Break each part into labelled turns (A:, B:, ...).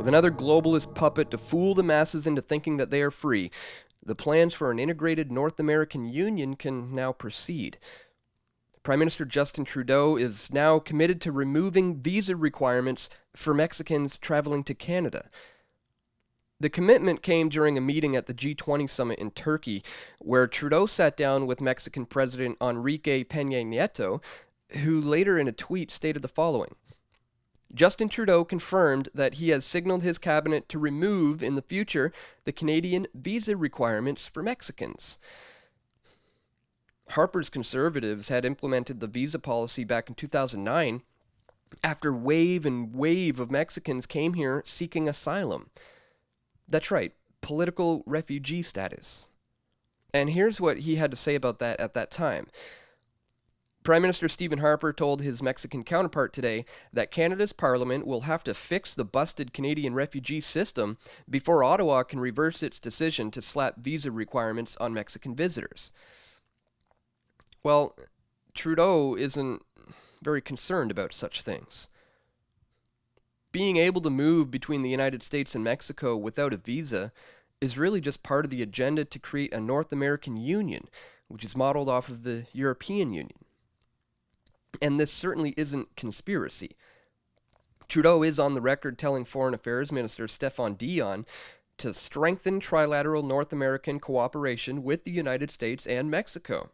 A: With another globalist puppet to fool the masses into thinking that they are free, the plans for an integrated North American Union can now proceed. Prime Minister Justin Trudeau is now committed to removing visa requirements for Mexicans traveling to Canada. The commitment came during a meeting at the G20 summit in Turkey, where Trudeau sat down with Mexican President Enrique Pena Nieto, who later in a tweet stated the following: Justin Trudeau confirmed that he has signaled his cabinet to remove in the future the Canadian visa requirements for Mexicans. Harper's Conservatives had implemented the visa policy back in 2009 after wave and wave of Mexicans came here seeking asylum. That's right, political refugee status. And here's what he had to say about that at that time. Prime Minister Stephen Harper told his Mexican counterpart today that Canada's parliament will have to fix the busted Canadian refugee system before Ottawa can reverse its decision to slap visa requirements on Mexican visitors. Well, Trudeau isn't very concerned about such things. Being able to move between the United States and Mexico without a visa is really just part of the agenda to create a North American Union, which is modeled off of the European Union. And this certainly isn't conspiracy. Trudeau is on the record telling Foreign Affairs Minister Stéphane Dion to strengthen trilateral North American cooperation with the United States and Mexico,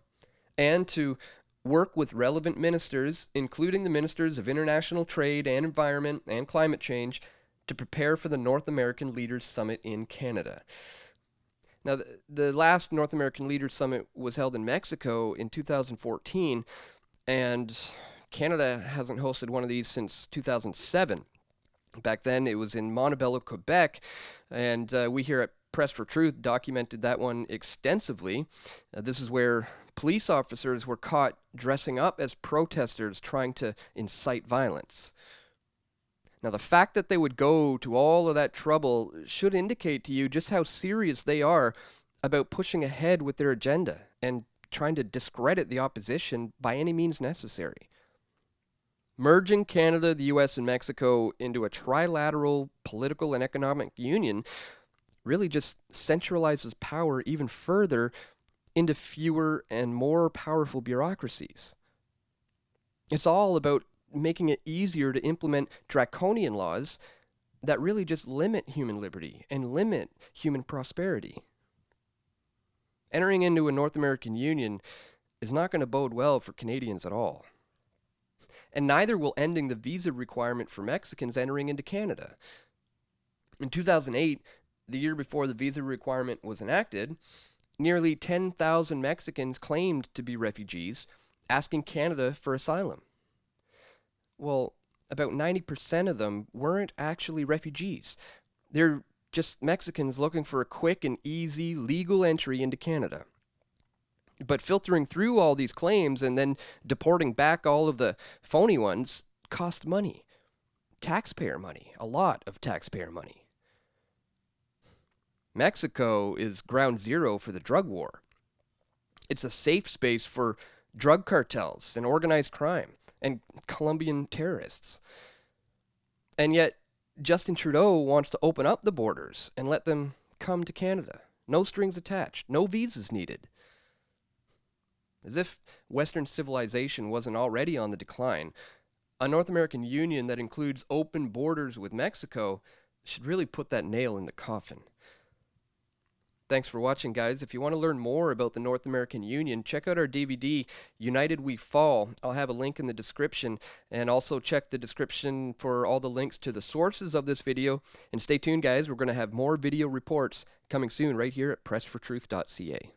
A: and to work with relevant ministers, including the Ministers of International Trade and Environment and Climate Change, to prepare for the North American Leaders Summit in Canada. Now, the last North American Leaders Summit was held in Mexico in 2014, and Canada hasn't hosted one of these since 2007. Back then, it was in Montebello, Quebec, and we here at Press for Truth documented that one extensively. This is where police officers were caught dressing up as protesters trying to incite violence. Now, the fact that they would go to all of that trouble should indicate to you just how serious they are about pushing ahead with their agenda and trying to discredit the opposition by any means necessary. Merging Canada, the US, and Mexico into a trilateral political and economic union really just centralizes power even further into fewer and more powerful bureaucracies. It's all about making it easier to implement draconian laws that really just limit human liberty and limit human prosperity. Entering into a North American Union is not going to bode well for Canadians at all. And neither will ending the visa requirement for Mexicans entering into Canada. In 2008, the year before the visa requirement was enacted, nearly 10,000 Mexicans claimed to be refugees, asking Canada for asylum. Well, about 90% of them weren't actually refugees. They're just Mexicans looking for a quick and easy legal entry into Canada. But filtering through all these claims and then deporting back all of the phony ones cost money. Taxpayer money. A lot of taxpayer money. Mexico is ground zero for the drug war. It's a safe space for drug cartels and organized crime and Colombian terrorists. And yet, Justin Trudeau wants to open up the borders and let them come to Canada. No strings attached. No visas needed. As if Western civilization wasn't already on the decline, a North American Union that includes open borders with Mexico should really put that nail in the coffin. Thanks for watching, guys. If you want to learn more about the North American Union, check out our DVD, United We Fall. I'll have a link in the description, and also check the description for all the links to the sources of this video. And stay tuned, guys. We're going to have more video reports coming soon right here at pressfortruth.ca.